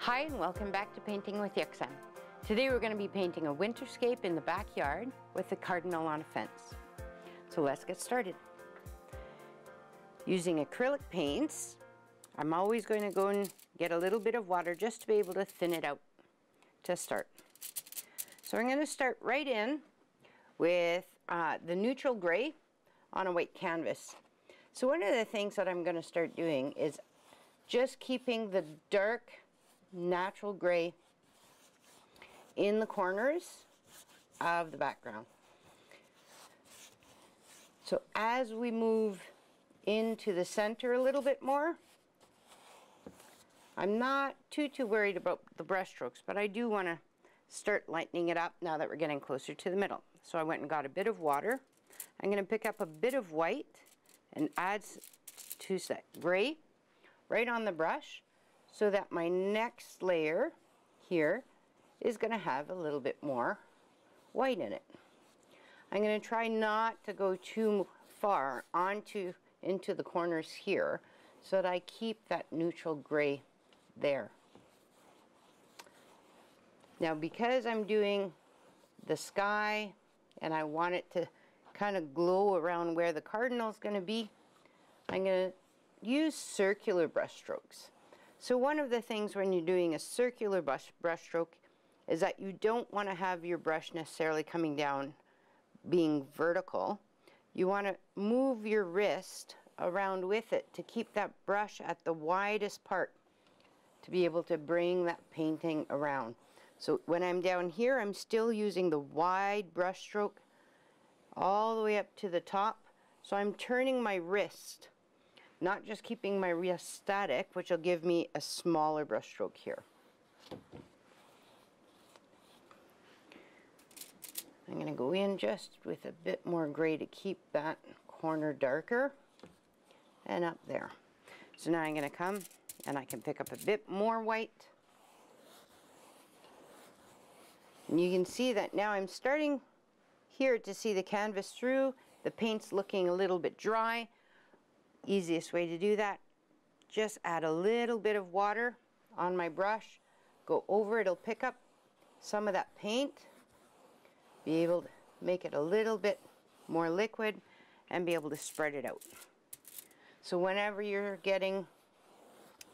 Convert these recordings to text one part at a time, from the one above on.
Hi and welcome back to Painting with Yuk-Sem. Today we're going to be painting a winterscape in the backyard with the cardinal on a fence. So let's get started. Using acrylic paints, I'm always going to go and get a little bit of water just to be able to thin it out to start. So I'm going to start right in with the neutral gray on a white canvas. So one of the things that I'm going to start doing is just keeping the dark natural gray in the corners of the background. So as we move into the center a little bit more, I'm not too worried about the brush strokes, but I do want to start lightening it up now that we're getting closer to the middle. So I went and got a bit of water. I'm going to pick up a bit of white and add to that gray right on the brush, so that my next layer here is going to have a little bit more white in it. I'm going to try not to go too far into the corners here, so that I keep that neutral gray there. Now, because I'm doing the sky and I want it to kind of glow around where the cardinal is going to be, I'm going to use circular brush strokes. So one of the things when you're doing a circular brush stroke is that you don't want to have your brush necessarily coming down being vertical. You want to move your wrist around with it to keep that brush at the widest part to be able to bring that painting around. So when I'm down here, I'm still using the wide brush stroke all the way up to the top. So I'm turning my wrist, not just keeping my wrist static, which will give me a smaller brush stroke here. I'm going to go in just with a bit more gray to keep that corner darker, and up there. So now I'm going to come and I can pick up a bit more white. And you can see that now I'm starting here to see the canvas through. The paint's looking a little bit dry. Easiest way to do that, just add a little bit of water on my brush, go over it, it'll pick up some of that paint, be able to make it a little bit more liquid and be able to spread it out. So whenever you're getting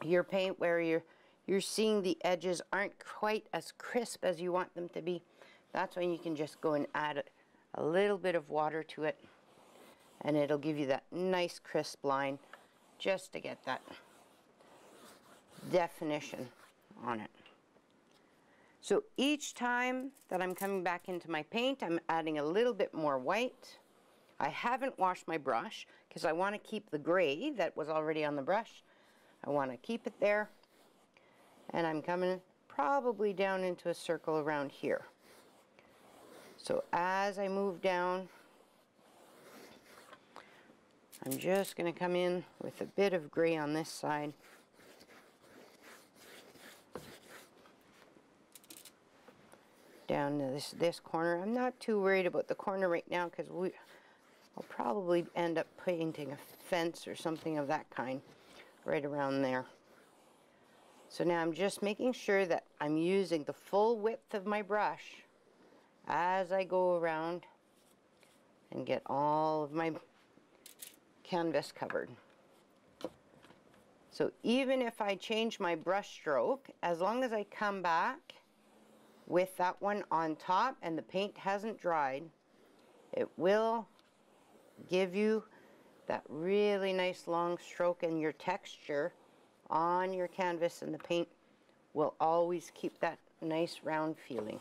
your paint where you're seeing the edges aren't quite as crisp as you want them to be, that's when you can just go and add a little bit of water to it, and it'll give you that nice crisp line just to get that definition on it. So each time that I'm coming back into my paint, I'm adding a little bit more white. I haven't washed my brush because I want to keep the gray that was already on the brush. I want to keep it there. And I'm coming probably down into a circle around here. So as I move down, I'm just going to come in with a bit of gray on this side. Down to this corner. I'm not too worried about the corner right now because I'll probably end up painting a fence or something of that kind right around there. So now I'm just making sure that I'm using the full width of my brush as I go around and get all of my canvas covered. So even if I change my brush stroke, as long as I come back with that one on top and the paint hasn't dried, it will give you that really nice long stroke, and your texture on your canvas and the paint will always keep that nice round feeling.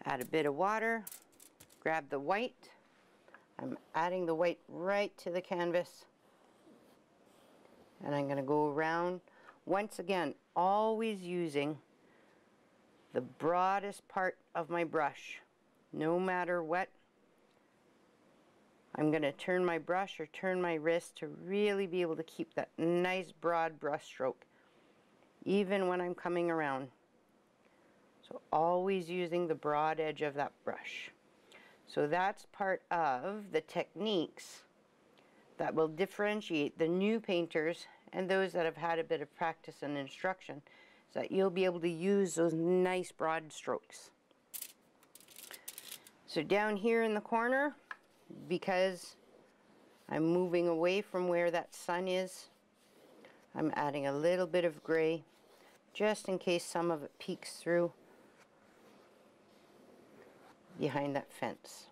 Add a bit of water, grab the white. I'm adding the white right to the canvas, and I'm going to go around once again, always using the broadest part of my brush. No matter what, I'm going to turn my brush or turn my wrist to really be able to keep that nice broad brush stroke even when I'm coming around. So always using the broad edge of that brush. So that's part of the techniques that will differentiate the new painters and those that have had a bit of practice and instruction, so that you'll be able to use those nice broad strokes. So down here in the corner, because I'm moving away from where that sun is, I'm adding a little bit of gray just in case some of it peeks through behind that fence.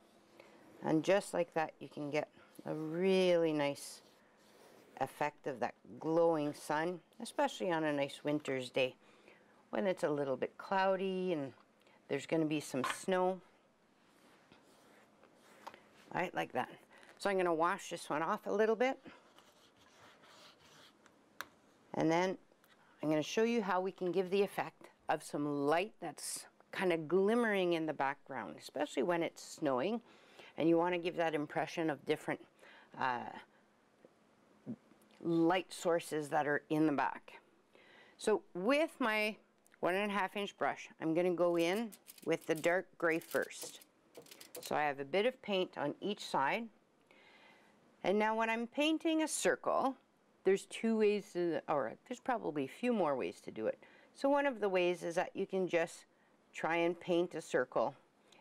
And just like that, you can get a really nice effect of that glowing sun, especially on a nice winter's day when it's a little bit cloudy and there's going to be some snow. Right, like that. So I'm going to wash this one off a little bit, and then I'm going to show you how we can give the effect of some light that's kind of glimmering in the background, especially when it's snowing and you want to give that impression of different light sources that are in the back. So with my 1.5 inch brush, I'm going to go in with the dark gray first. So I have a bit of paint on each side. And now when I'm painting a circle, there's two ways to, or there's probably a few more ways to do it. So one of the ways is that you can just try and paint a circle.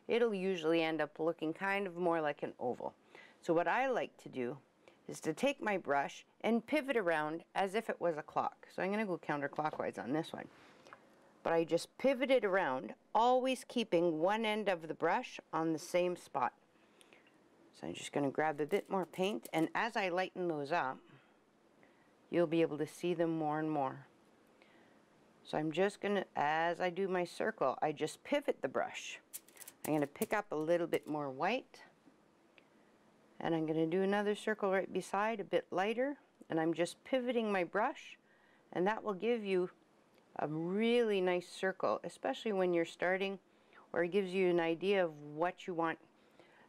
It'll usually end up looking kind of more like an oval. So what I like to do is to take my brush and pivot around as if it was a clock. So I'm going to go counterclockwise on this one. But I just pivot it around, always keeping one end of the brush on the same spot. So I'm just going to grab a bit more paint, and as I lighten those up, you'll be able to see them more and more. So I'm just going to, as I do my circle, I just pivot the brush. I'm going to pick up a little bit more white, and I'm going to do another circle right beside, a bit lighter, and I'm just pivoting my brush, and that will give you a really nice circle, especially when you're starting, or it gives you an idea of what you want,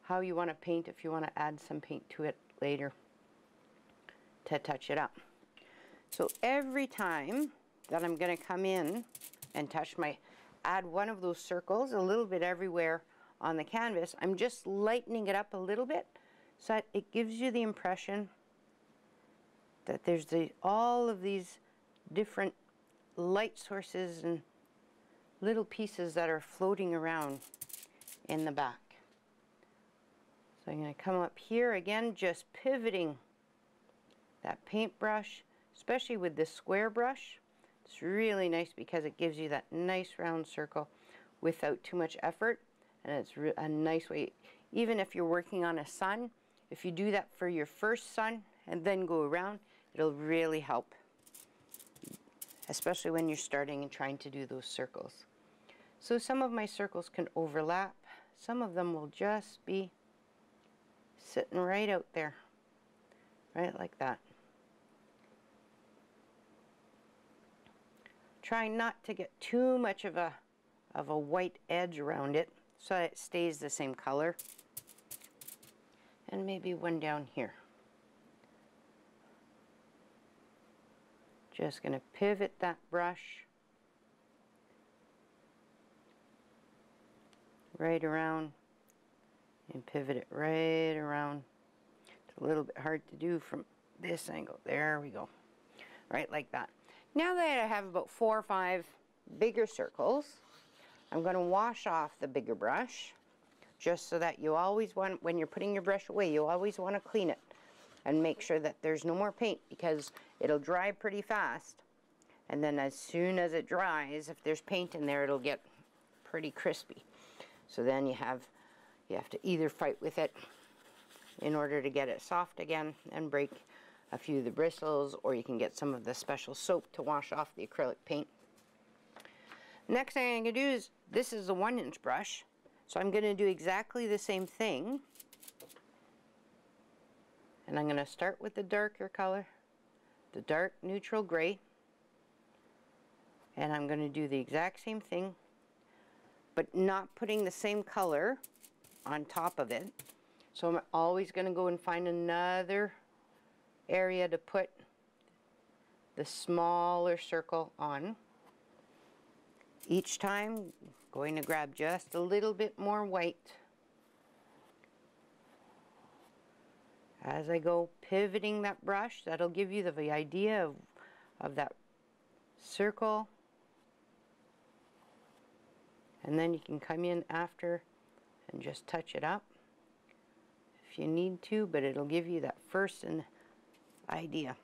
how you want to paint, if you want to add some paint to it later to touch it up. So every time that I'm going to come in and add one of those circles a little bit everywhere on the canvas, I'm just lightening it up a little bit so that it gives you the impression that there's all of these different light sources and little pieces that are floating around in the back. So I'm going to come up here again, just pivoting that paintbrush, especially with this square brush. It's really nice because it gives you that nice round circle without too much effort, and it's a nice way, even if you're working on a sun, if you do that for your first sun and then go around, it'll really help, especially when you're starting and trying to do those circles. So some of my circles can overlap, some of them will just be sitting right out there, right like that. Try not to get too much of a white edge around it so that it stays the same color. And maybe one down here. Just going to pivot that brush right around and pivot it right around. It's a little bit hard to do from this angle. There we go. Right like that. Now that I have about 4 or 5 bigger circles, I'm going to wash off the bigger brush, just so that you always want, when you're putting your brush away, you always want to clean it and make sure that there's no more paint, because it'll dry pretty fast, and then as soon as it dries, if there's paint in there, it'll get pretty crispy. So then you have to either fight with it in order to get it soft again and break a few of the bristles, or you can get some of the special soap to wash off the acrylic paint. Next thing I'm going to do is, this is a 1-inch brush, so I'm going to do exactly the same thing. And I'm going to start with the darker color, the dark neutral gray, and I'm going to do the exact same thing, but not putting the same color on top of it. So I'm always going to go and find another area to put the smaller circle on. Each time, going to grab just a little bit more white as I go pivoting that brush, that'll give you the idea of that circle. And then you can come in after and just touch it up if you need to, but it'll give you that first idea.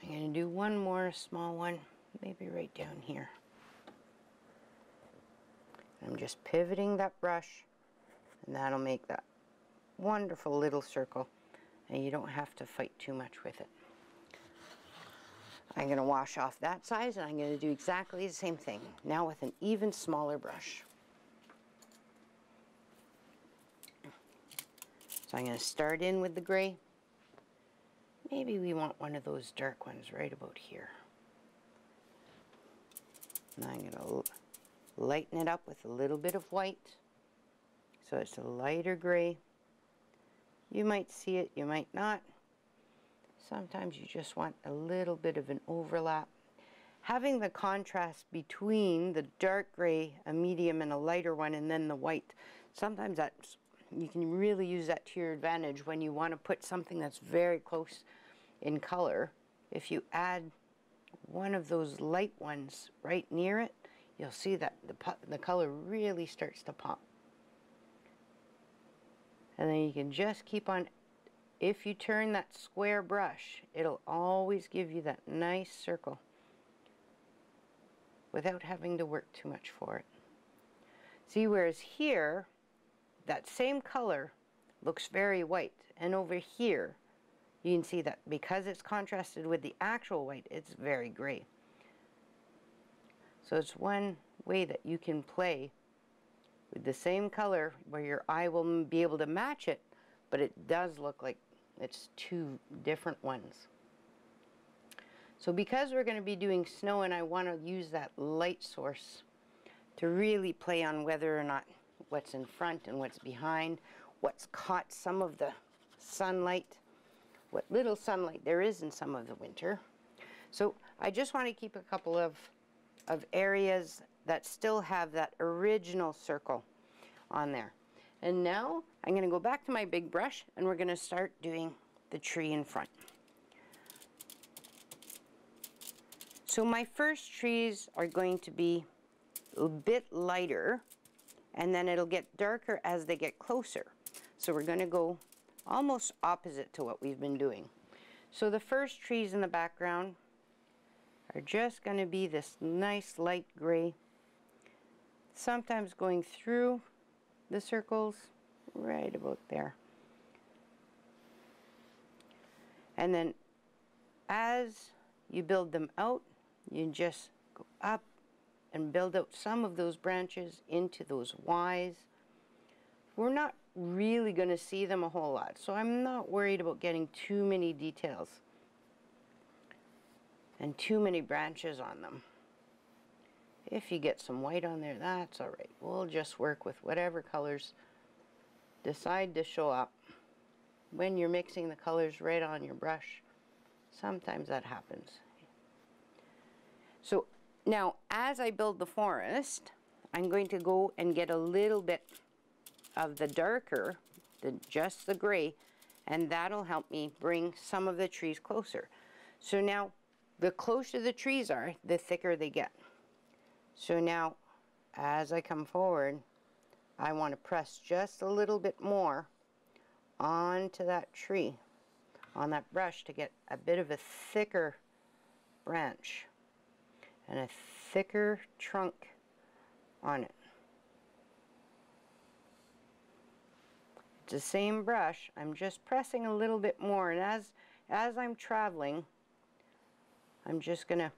I'm going to do one more small one, maybe right down here. I'm just pivoting that brush, and that'll make that wonderful little circle, and you don't have to fight too much with it. I'm going to wash off that size, and I'm going to do exactly the same thing, now with an even smaller brush. So I'm going to start in with the gray. Maybe we want one of those dark ones right about here. And I'm going to lighten it up with a little bit of white, so it's a lighter gray. You might see it, you might not. Sometimes you just want a little bit of an overlap. Having the contrast between the dark gray, a medium, and a lighter one, and then the white, sometimes that's, you can really use that to your advantage when you want to put something that's very close in color. If you add one of those light ones right near it, you'll see that the color really starts to pop. And then you can just keep on. If you turn that square brush, it'll always give you that nice circle without having to work too much for it. See, whereas here, that same color looks very white, and over here, you can see that because it's contrasted with the actual white, it's very gray. So it's one way that you can play with the same color where your eye will be able to match it, but it does look like it's two different ones. So because we're going to be doing snow and I want to use that light source to really play on whether or not what's in front and what's behind, what's caught some of the sunlight, what little sunlight there is in some of the winter. So I just want to keep a couple of areas that still have that original circle on there. And now I'm going to go back to my big brush and we're going to start doing the tree in front. So my first trees are going to be a bit lighter, and then it'll get darker as they get closer. So we're going to go almost opposite to what we've been doing. So the first trees in the background are just going to be this nice light gray, sometimes going through the circles right about there. And then as you build them out, you just go up and build out some of those branches into those Ys. We're not really going to see them a whole lot, so I'm not worried about getting too many details and too many branches on them. If you get some white on there, that's all right. We'll just work with whatever colors decide to show up. When you're mixing the colors right on your brush, sometimes that happens. So now, as I build the forest, I'm going to go and get a little bit of the darker, just the gray, and that'll help me bring some of the trees closer. So now, the closer the trees are, the thicker they get. So now, as I come forward, I want to press just a little bit more onto that tree, on that brush, to get a bit of a thicker branch and a thicker trunk on it. It's the same brush, I'm just pressing a little bit more, and as I'm traveling, I'm just going to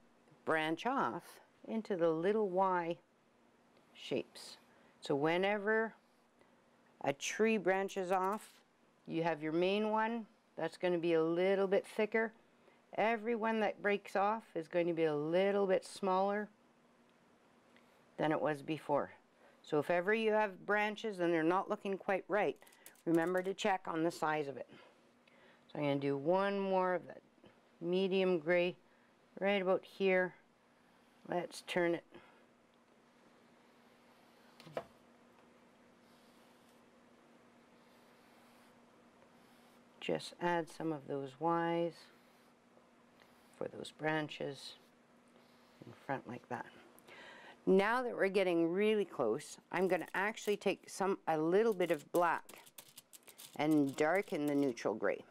branch off into the little Y shapes. So whenever a tree branches off, you have your main one, that's going to be a little bit thicker. Every one that breaks off is going to be a little bit smaller than it was before. So if ever you have branches and they're not looking quite right, remember to check on the size of it. So I'm going to do one more of that medium gray right about here. Let's turn it. just add some of those Ys for those branches in front like that. Now that we're getting really close, I'm going to actually take a little bit of black and darken the neutral gray.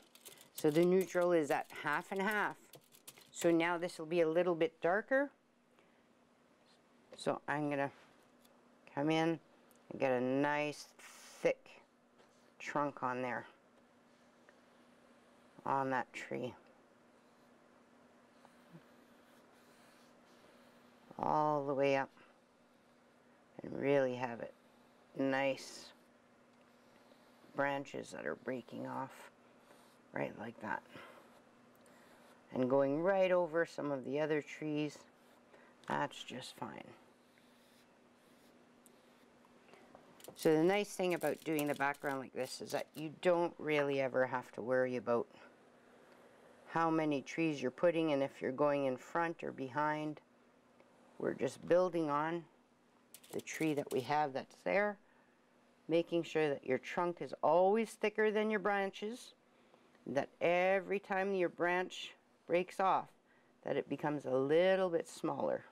So the neutral is at half and half. So now this will be a little bit darker. So I'm going to come in and get a nice thick trunk on there, on that tree. All the way up. And really have it nice branches that are breaking off right like that. And going right over some of the other trees. That's just fine. So the nice thing about doing the background like this is that you don't really ever have to worry about how many trees you're putting and if you're going in front or behind. We're just building on the tree that we have that's there, making sure that your trunk is always thicker than your branches, that every time your branch breaks off, that it becomes a little bit smaller.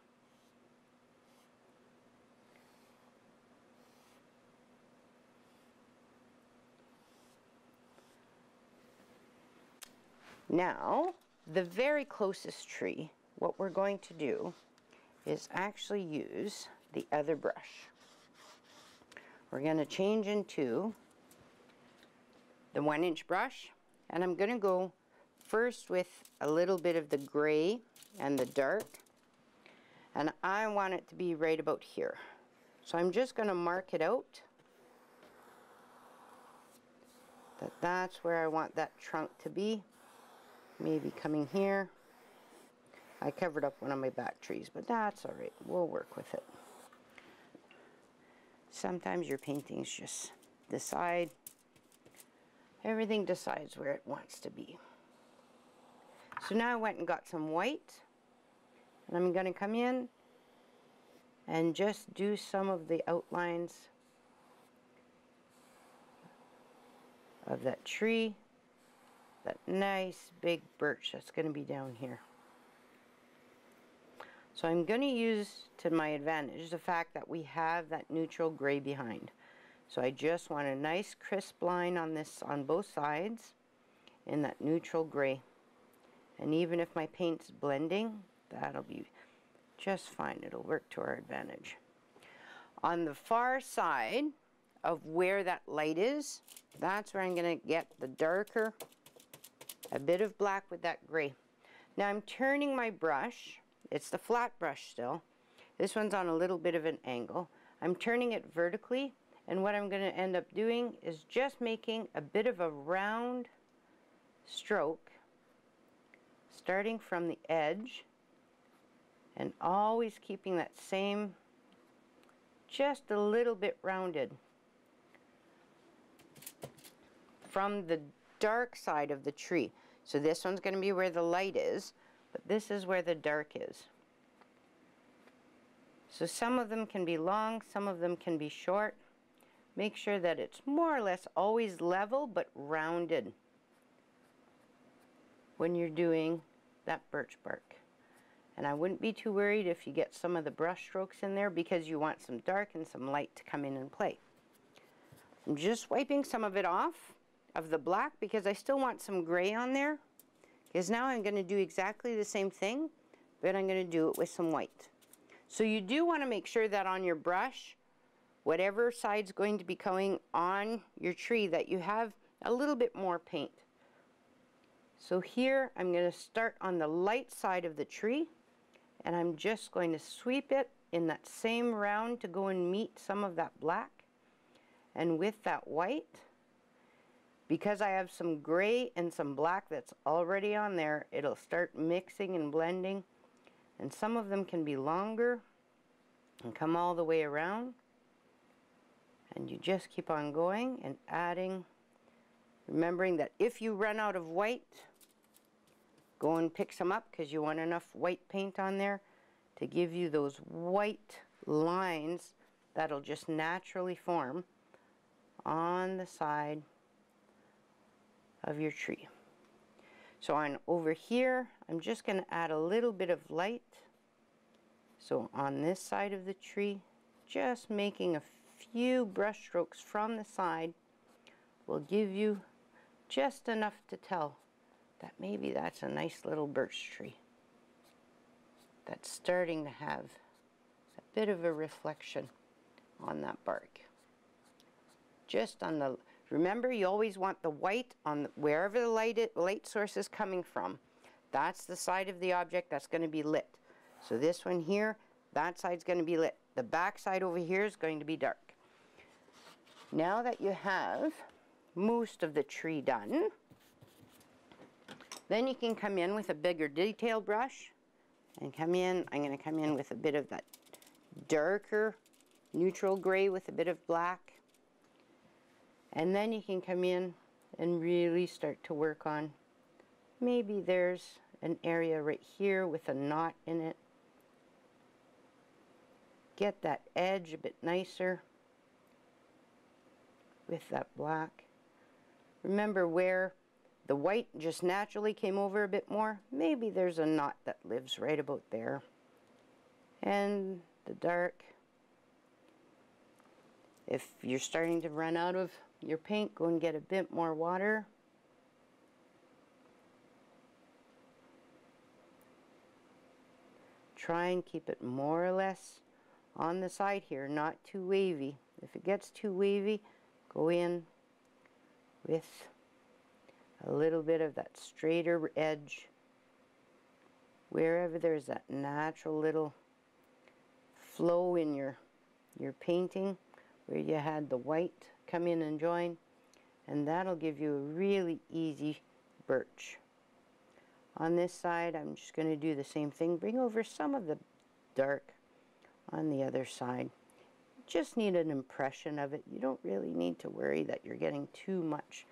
Now, the very closest tree, what we're going to do is actually use the other brush. We're going to change into the 1-inch brush, and I'm going to go first with a little bit of the gray and the dark, and I want it to be right about here. So I'm just going to mark it out that that's where I want that trunk to be, maybe coming here. I covered up one of my back trees, but that's all right. We'll work with it. Sometimes your paintings just decide, everything decides where it wants to be. So now I went and got some white, and I'm going to come in and just do some of the outlines of that tree, that nice big birch that's going to be down here. So I'm going to use to my advantage the fact that we have that neutral gray behind. So I just want a nice crisp line on this, on both sides, in that neutral gray. And even if my paint's blending, that'll be just fine. It'll work to our advantage. On the far side of where that light is, that's where I'm going to get the darker, a bit of black with that gray. Now I'm turning my brush. It's the flat brush still. This one's on a little bit of an angle. I'm turning it vertically, and what I'm going to end up doing is just making a bit of a round stroke, starting from the edge, and always keeping that same, just a little bit rounded, from the dark side of the tree. So this one's going to be where the light is, but this is where the dark is. So some of them can be long, some of them can be short. Make sure that it's more or less always level but rounded when you're doing that birch bark. And I wouldn't be too worried if you get some of the brush strokes in there, because you want some dark and some light to come in and play. I'm just wiping some of it off of the black because I still want some gray on there. Because now I'm going to do exactly the same thing, but I'm going to do it with some white. So you do want to make sure that on your brush, whatever side's going to be going on your tree, that you have a little bit more paint. So here I'm going to start on the light side of the tree, and I'm just going to sweep it in that same round to go and meet some of that black. And with that white, because I have some gray and some black that's already on there, it'll start mixing and blending. And some of them can be longer and come all the way around. And you just keep on going and adding, remembering that if you run out of white, go and pick some up, because you want enough white paint on there to give you those white lines that'll just naturally form on the side of your tree. So on over here, I'm just going to add a little bit of light. So on this side of the tree, just making a few brush strokes from the side will give you just enough to tell that maybe that's a nice little birch tree that's starting to have a bit of a reflection on that bark. Just on the, remember, you always want the white on the, wherever the light source is coming from. That's the side of the object that's going to be lit. So this one here, that side's going to be lit. The back side over here is going to be dark. Now that you have most of the tree done, then you can come in with a bigger detail brush and come in. I'm going to come in with a bit of that darker neutral gray with a bit of black. And then you can come in and really start to work on, maybe there's an area right here with a knot in it. Get that edge a bit nicer with that black. Remember where the white just naturally came over a bit more, maybe there's a knot that lives right about there. And the dark, if you're starting to run out of your paint, go and get a bit more water. Try and keep it more or less on the side here, not too wavy. If it gets too wavy, go in with a little bit of that straighter edge wherever there's that natural little flow in your painting, where you had the white come in and join, and that'll give you a really easy birch. On this side, I'm just going to do the same thing. Bring over some of the dark on the other side. Just need an impression of it. You don't really need to worry that you're getting too much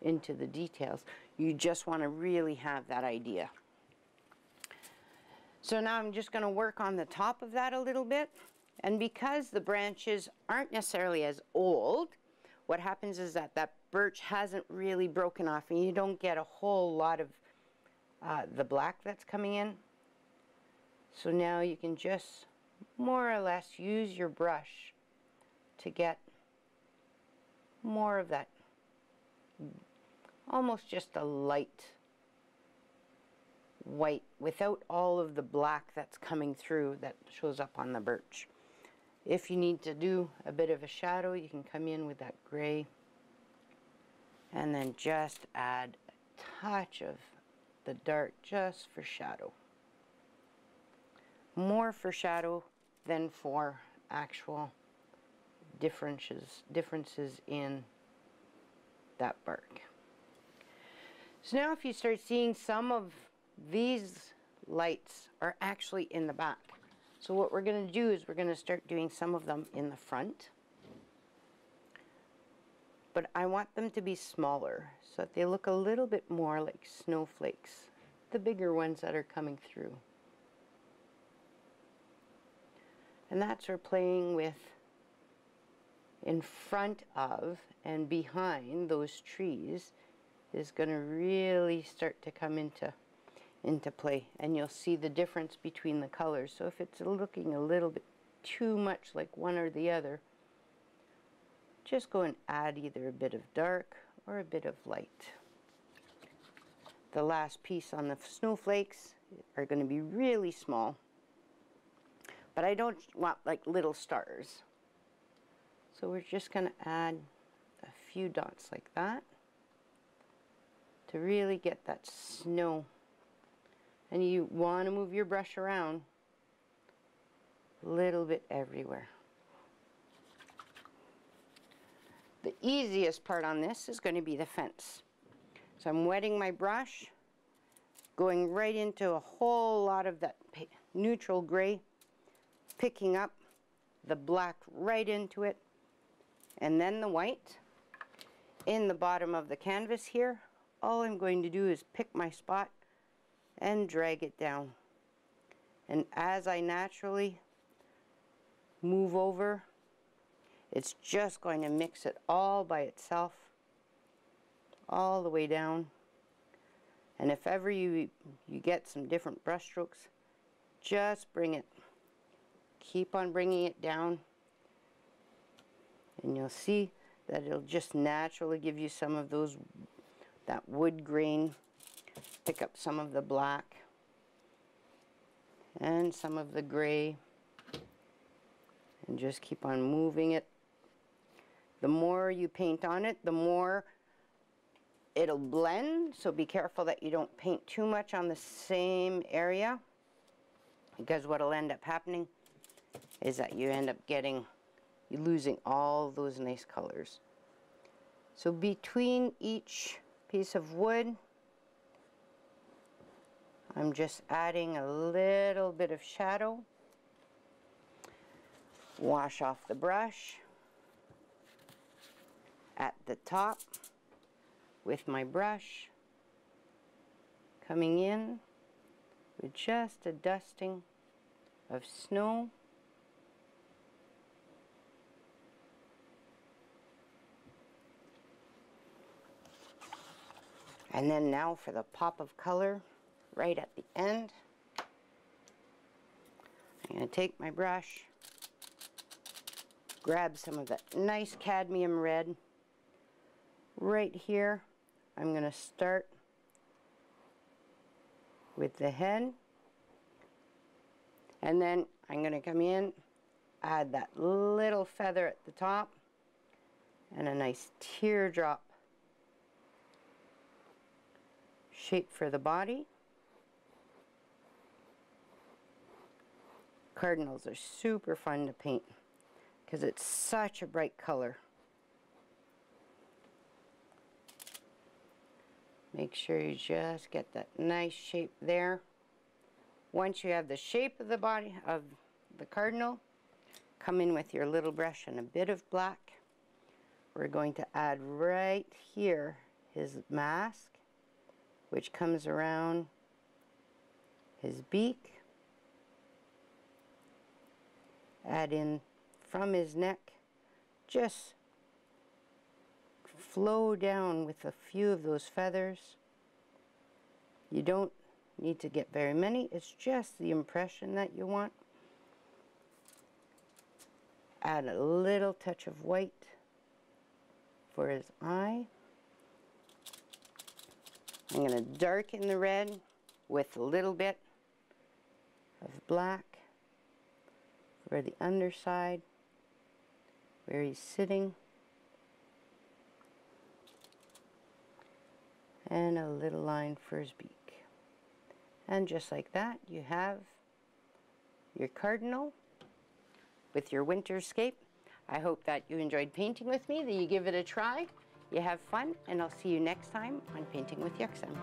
into the details. You just want to really have that idea. So now I'm just going to work on the top of that a little bit. And because the branches aren't necessarily as old, what happens is that that birch hasn't really broken off and you don't get a whole lot of the black that's coming in. So now you can just more or less use your brush to get more of that, almost just a light white without all of the black that's coming through that shows up on the birch. If you need to do a bit of a shadow, you can come in with that gray and then just add a touch of the dark just for shadow. More for shadow than for actual differences in that bark. So now if you start seeing some of these lights are actually in the back. So what we're going to do is we're going to start doing some of them in the front. But I want them to be smaller so that they look a little bit more like snowflakes, the bigger ones that are coming through. And that's where playing with in front of and behind those trees is going to really start to come into play, and you'll see the difference between the colors. So if it's looking a little bit too much like one or the other, just go and add either a bit of dark or a bit of light. The last piece on the snowflakes are going to be really small, but I don't want like little stars. So we're just going to add a few dots like that to really get that snow. And you want to move your brush around a little bit everywhere. The easiest part on this is going to be the fence. So I'm wetting my brush, going right into a whole lot of that neutral gray, picking up the black right into it, and then the white. In the bottom of the canvas here, all I'm going to do is pick my spot and drag it down. And as I naturally move over, it's just going to mix it all by itself all the way down. And if ever you get some different brush strokes, just bring it. Keep on bringing it down. And you'll see that it'll just naturally give you some of that wood grain. Pick up some of the black and some of the gray. And just keep on moving it. The more you paint on it, the more it'll blend, so be careful that you don't paint too much on the same area, because what'll end up happening is that you end up losing all those nice colors. So between each piece of wood, I'm just adding a little bit of shadow. Wash off the brush at the top with my brush, coming in with just a dusting of snow. And then now for the pop of color right at the end. I'm going to take my brush, grab some of that nice cadmium red. Right here, I'm going to start with the head, and then I'm going to come in, add that little feather at the top, and a nice teardrop shape for the body. Cardinals are super fun to paint because it's such a bright color. Make sure you just get that nice shape there. Once you have the shape of the body of the cardinal, come in with your little brush and a bit of black. We're going to add right here his mask, which comes around his beak. Add in from his neck, just flow down with a few of those feathers. You don't need to get very many, it's just the impression that you want. Add a little touch of white for his eye. I'm going to darken the red with a little bit of black for the underside where he's sitting. And a little line for his beak. And just like that, you have your cardinal with your winterscape. I hope that you enjoyed painting with me, that you give it a try, you have fun, and I'll see you next time on Painting with Yuk-Sem.